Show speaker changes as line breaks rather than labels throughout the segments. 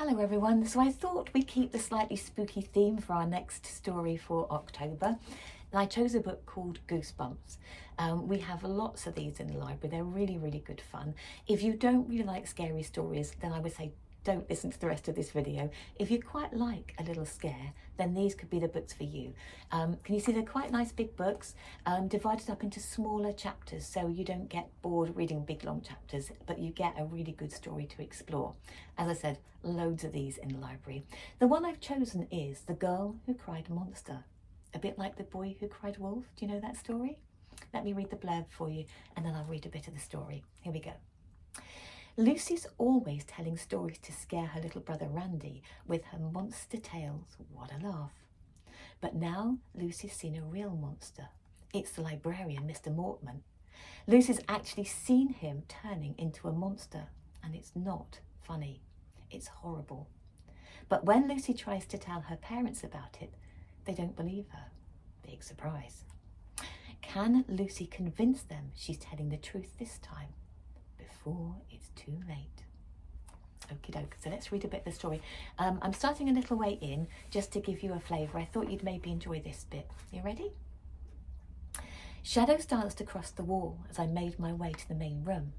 Hello everyone, so I thought we'd keep the slightly spooky theme for our next story for October. And I chose a book called Goosebumps. We have lots of these in the library, they're really good fun. If you don't really like scary stories, then I would say don't listen to the rest of this video. If you quite like a little scare, then these could be the books for you. Can you see they're quite nice big books, divided up into smaller chapters, so you don't get bored reading big long chapters, but you get a really good story to explore. As I said, loads of these in the library. The one I've chosen is The Girl Who Cried Monster, a bit like The Boy Who Cried Wolf. Do you know that story? Let me read the blurb for you and then I'll read a bit of the story. Here we go. Lucy's always telling stories to scare her little brother Randy with her monster tales. What a laugh. But now Lucy's seen a real monster. It's the librarian, Mr. Mortman. Lucy's actually seen him turning into a monster, and it's not funny. It's horrible. But when Lucy tries to tell her parents about it, they don't believe her. Big surprise. Can Lucy convince them she's telling the truth this time, before it's too late? Okie doke, so let's read a bit of the story. I'm starting a little way in, just to give you a flavour. I thought you'd maybe enjoy this bit. You ready? Shadows danced across the wall as I made my way to the main room.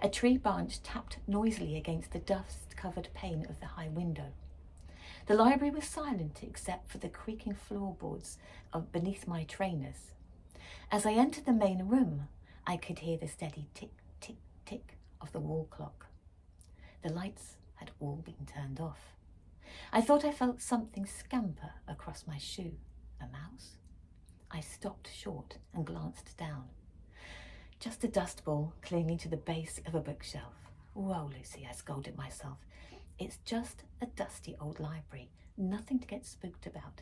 A tree branch tapped noisily against the dust-covered pane of the high window. The library was silent except for the creaking floorboards beneath my trainers. As I entered the main room, I could hear the steady tick, tick, tick of the wall clock. The lights had all been turned off. I thought I felt something scamper across my shoe. A mouse? I stopped short and glanced down. Just a dust ball clinging to the base of a bookshelf. Whoa, Lucy, I scolded myself. It's just a dusty old library, nothing to get spooked about.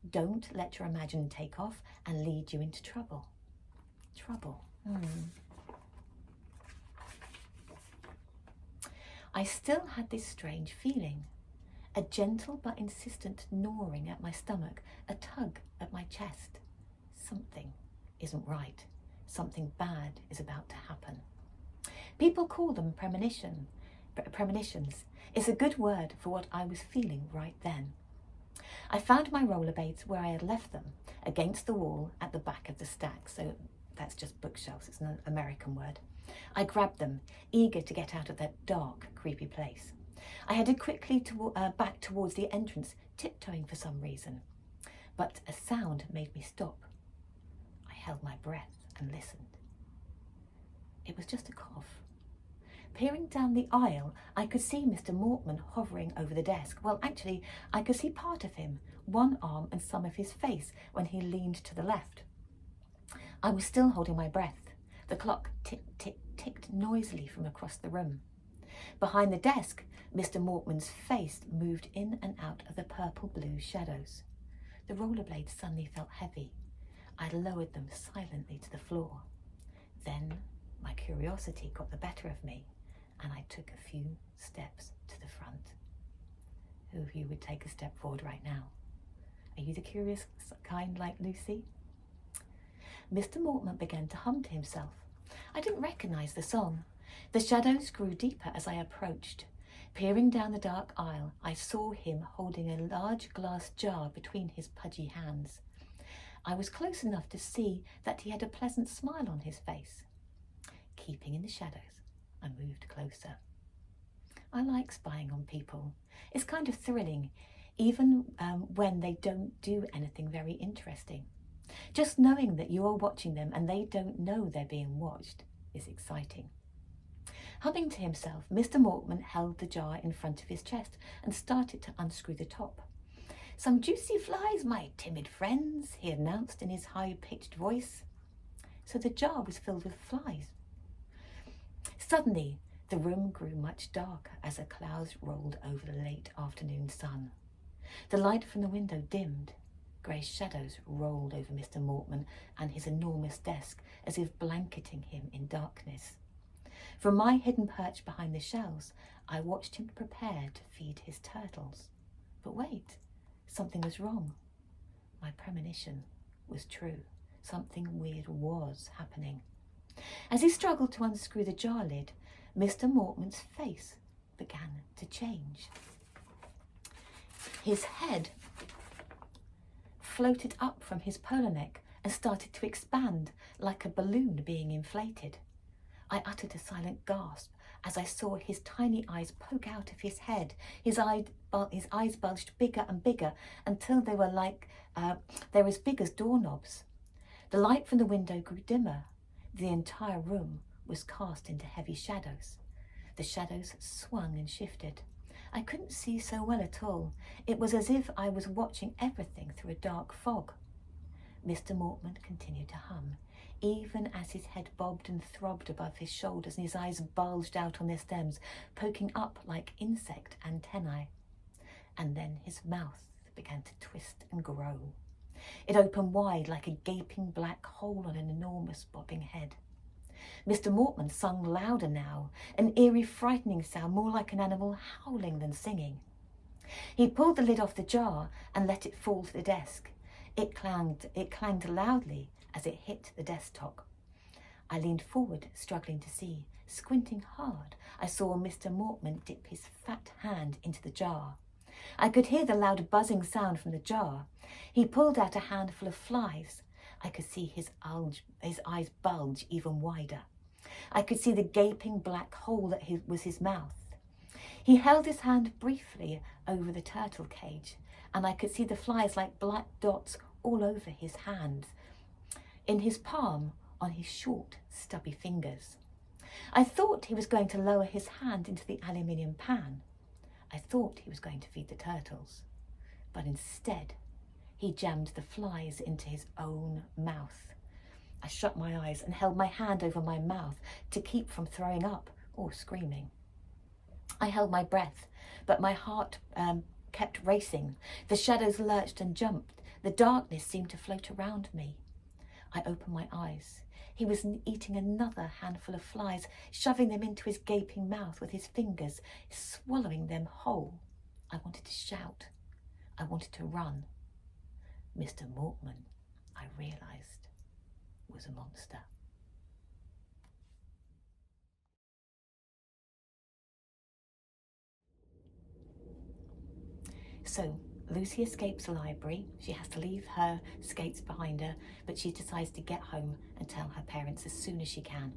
Don't let your imagination take off and lead you into trouble. Trouble. I still had this strange feeling, a gentle but insistent gnawing at my stomach, a tug at my chest. Something isn't right. Something bad is about to happen. People call them premonitions. It's a good word for what I was feeling right then. I found my rollerblades where I had left them, against the wall at the back of the stack, so that's just bookshelves, it's an American word. I grabbed them, eager to get out of that dark, creepy place. I headed quickly back towards the entrance, tiptoeing for some reason. But a sound made me stop. I held my breath and listened. It was just a cough. Peering down the aisle, I could see Mr. Mortman hovering over the desk. Well, actually, I could see part of him, one arm and some of his face, when he leaned to the left. I was still holding my breath. The clock ticked noisily from across the room. Behind the desk, Mr. Mortman's face moved in and out of the purple-blue shadows. The rollerblades suddenly felt heavy. I lowered them silently to the floor. Then my curiosity got the better of me, and I took a few steps to the front. Who of you would take a step forward right now? Are you the curious kind like Lucy? Mr. Mortman began to hum to himself. I didn't recognise the song. The shadows grew deeper as I approached. Peering down the dark aisle, I saw him holding a large glass jar between his pudgy hands. I was close enough to see that he had a pleasant smile on his face. Keeping in the shadows, I moved closer. I like spying on people. It's kind of thrilling, even when they don't do anything very interesting. Just knowing that you are watching them and they don't know they're being watched is exciting. Humming to himself, Mr. Mortman held the jar in front of his chest and started to unscrew the top. "Some juicy flies, my timid friends," he announced in his high-pitched voice. So the jar was filled with flies. Suddenly, the room grew much darker as the clouds rolled over the late afternoon sun. The light from the window dimmed. Grey shadows rolled over Mr. Mortman and his enormous desk, as if blanketing him in darkness. From my hidden perch behind the shelves, I watched him prepare to feed his turtles. But wait, something was wrong. My premonition was true. Something weird was happening. As he struggled to unscrew the jar lid, Mr. Mortman's face began to change. His head floated up from his polo neck and started to expand like a balloon being inflated. I uttered a silent gasp as I saw his tiny eyes poke out of his head. His eyes bulged bigger and bigger until they were they were as big as doorknobs. The light from the window grew dimmer. The entire room was cast into heavy shadows. The shadows swung and shifted. I couldn't see so well at all. It was as if I was watching everything through a dark fog. Mr. Mortman continued to hum, even as his head bobbed and throbbed above his shoulders and his eyes bulged out on their stems, poking up like insect antennae. And then his mouth began to twist and grow. It opened wide like a gaping black hole on an enormous bobbing head. Mr. Mortman sung louder now, an eerie, frightening sound, more like an animal howling than singing. He pulled the lid off the jar and let it fall to the desk. It clanged loudly as it hit the desk top. I leaned forward, struggling to see. Squinting hard, I saw Mr. Mortman dip his fat hand into the jar. I could hear the loud buzzing sound from the jar. He pulled out a handful of flies. I could see his eyes bulge even wider. I could see the gaping black hole that was his mouth. He held his hand briefly over the turtle cage, and I could see the flies like black dots all over his hand, in his palm, on his short, stubby fingers. I thought he was going to lower his hand into the aluminium pan. I thought he was going to feed the turtles, but instead, he jammed the flies into his own mouth. I shut my eyes and held my hand over my mouth to keep from throwing up or screaming. I held my breath, but my heart kept racing. The shadows lurched and jumped. The darkness seemed to float around me. I opened my eyes. He was eating another handful of flies, shoving them into his gaping mouth with his fingers, swallowing them whole. I wanted to shout. I wanted to run. Mr. Mortman, I realised, was a monster. So, Lucy escapes the library. She has to leave her skates behind her, but she decides to get home and tell her parents as soon as she can.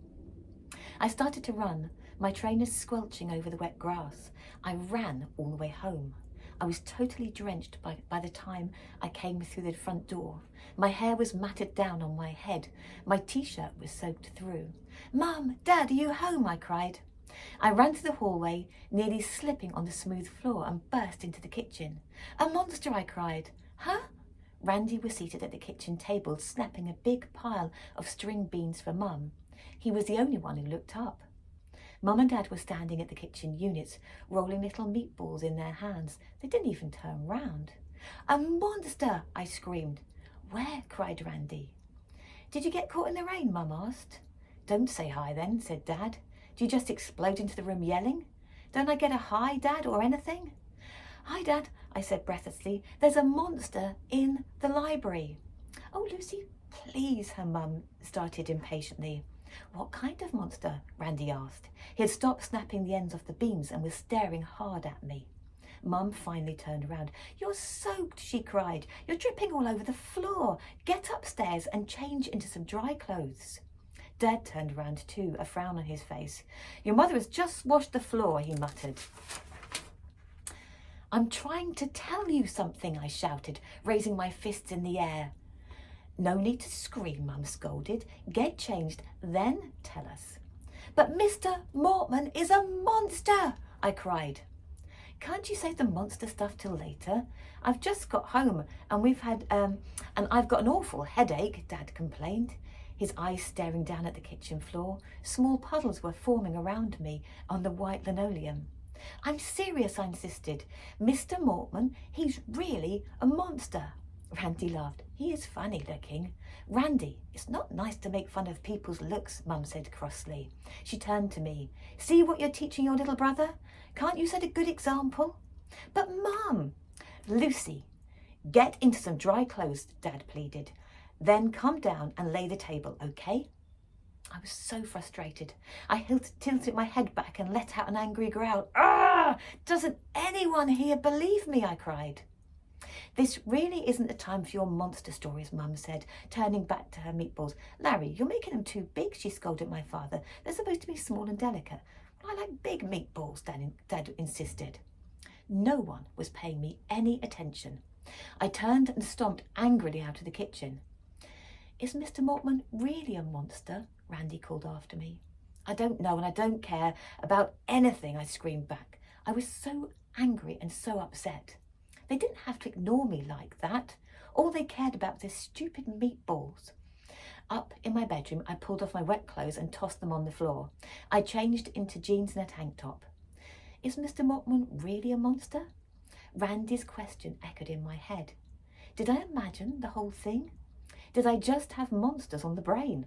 I started to run, my trainers squelching over the wet grass. I ran all the way home. I was totally drenched by the time I came through the front door. My hair was matted down on my head. My t-shirt was soaked through. "Mum, Dad, are you home?" I cried. I ran through the hallway, nearly slipping on the smooth floor, and burst into the kitchen. "A monster!" I cried. "Huh?" Randy was seated at the kitchen table, snapping a big pile of string beans for Mum. He was the only one who looked up. Mum and Dad were standing at the kitchen units, rolling little meatballs in their hands. They didn't even turn round. "A monster!" I screamed. "Where?" cried Randy. "Did you get caught in the rain?" Mum asked. "Don't say hi then," said Dad. "Do you just explode into the room yelling? Don't I get a hi, Dad, or anything?" "Hi, Dad," I said breathlessly. "There's a monster in the library." "Oh, Lucy, please," her mum started impatiently. "What kind of monster?" Randy asked. He had stopped snapping the ends off the beans and was staring hard at me. Mum finally turned around. "You're soaked," she cried. "You're dripping all over the floor. Get upstairs and change into some dry clothes." Dad turned around too, a frown on his face. "Your mother has just washed the floor," he muttered. "I'm trying to tell you something," I shouted, raising my fists in the air. "No need to scream," Mum scolded. "Get changed, then tell us." "But Mr. Mortman is a monster," I cried. "Can't you save the monster stuff till later? I've just got home and I've got an awful headache," Dad complained, his eyes staring down at the kitchen floor. Small puddles were forming around me on the white linoleum. "I'm serious," I insisted. "Mr. Mortman, he's really a monster." Randy laughed. "He is funny looking." "Randy, it's not nice to make fun of people's looks," Mum said crossly. She turned to me. "See what you're teaching your little brother? Can't you set a good example?" "But Mum..." "Lucy, get into some dry clothes," Dad pleaded. "Then come down and lay the table, okay?" I was so frustrated. I tilted my head back and let out an angry growl. "Ah! Doesn't anyone here believe me?" I cried. "This really isn't the time for your monster stories," Mum said, turning back to her meatballs. "Larry, you're making them too big," she scolded my father. "They're supposed to be small and delicate." "Well, I like big meatballs," Dad insisted. No one was paying me any attention. I turned and stomped angrily out of the kitchen. "Is Mr. Mortman really a monster?" Randy called after me. "I don't know, and I don't care about anything," I screamed back. I was so angry and so upset. They didn't have to ignore me like that. All they cared about was their stupid meatballs. Up in my bedroom, I pulled off my wet clothes and tossed them on the floor. I changed into jeans and a tank top. Is Mr. Mortman really a monster? Randy's question echoed in my head. Did I imagine the whole thing? Did I just have monsters on the brain?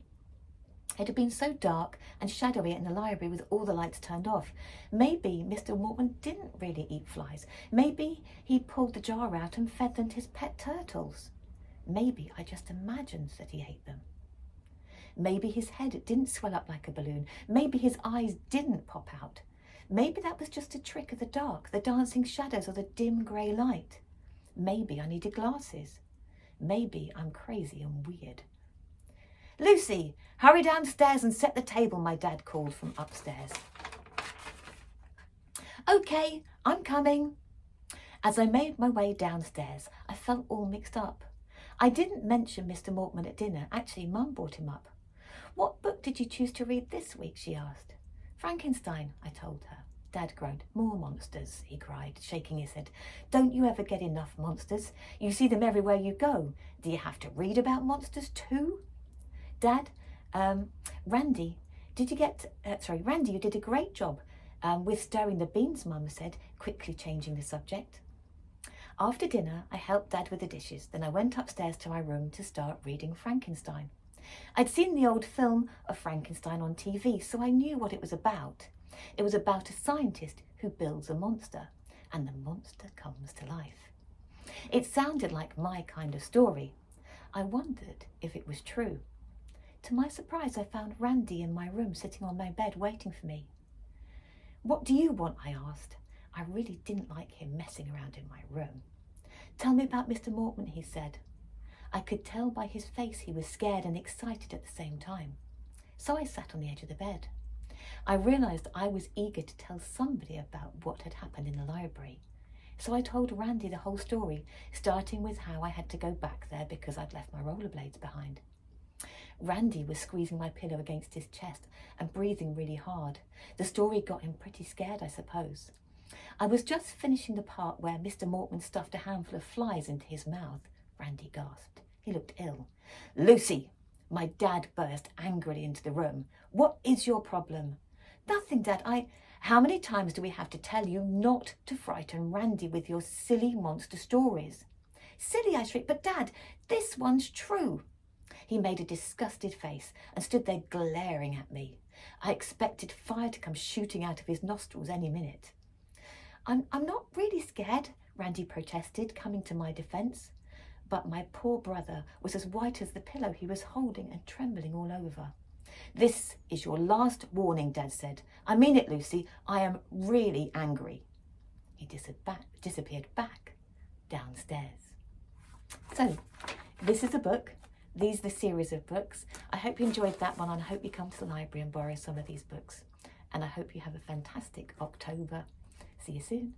It had been so dark and shadowy in the library with all the lights turned off. Maybe Mr. Mortman didn't really eat flies. Maybe he pulled the jar out and fed them to his pet turtles. Maybe I just imagined that he ate them. Maybe his head didn't swell up like a balloon. Maybe his eyes didn't pop out. Maybe that was just a trick of the dark, the dancing shadows or the dim grey light. Maybe I needed glasses. Maybe I'm crazy and weird. "Lucy, hurry downstairs and set the table," my dad called from upstairs. "Okay, I'm coming." As I made my way downstairs, I felt all mixed up. I didn't mention Mr. Mortman at dinner. Actually, Mum brought him up. "What book did you choose to read this week?" she asked. "Frankenstein," I told her. Dad groaned. "More monsters," he cried, shaking his head. "Don't you ever get enough monsters? You see them everywhere you go. Do you have to read about monsters too?" "Dad, Randy, you did a great job with stirring the beans," Mum said, quickly changing the subject. After dinner, I helped Dad with the dishes. Then I went upstairs to my room to start reading Frankenstein. I'd seen the old film of Frankenstein on TV, so I knew what it was about. It was about a scientist who builds a monster, and the monster comes to life. It sounded like my kind of story. I wondered if it was true. To my surprise, I found Randy in my room, sitting on my bed, waiting for me. "What do you want?" I asked. I really didn't like him messing around in my room. "Tell me about Mr. Mortman," he said. I could tell by his face he was scared and excited at the same time. So I sat on the edge of the bed. I realised I was eager to tell somebody about what had happened in the library. So I told Randy the whole story, starting with how I had to go back there because I'd left my rollerblades behind. Randy was squeezing my pillow against his chest and breathing really hard. The story got him pretty scared, I suppose. I was just finishing the part where Mr. Mortman stuffed a handful of flies into his mouth. Randy gasped. He looked ill. "Lucy!" My dad burst angrily into the room. "What is your problem?" "Nothing, Dad. How many times do we have to tell you not to frighten Randy with your silly monster stories?" "Silly," I shrieked. "But Dad, this one's true." He made a disgusted face and stood there glaring at me. I expected fire to come shooting out of his nostrils any minute. I'm not really scared," Randy protested, coming to my defence. But my poor brother was as white as the pillow he was holding and trembling all over. "This is your last warning," Dad said. "I mean it, Lucy. I am really angry." He disappeared back downstairs. So, this is a book. These are the series of books. I hope you enjoyed that one, and I hope you come to the library and borrow some of these books. And I hope you have a fantastic October. See you soon.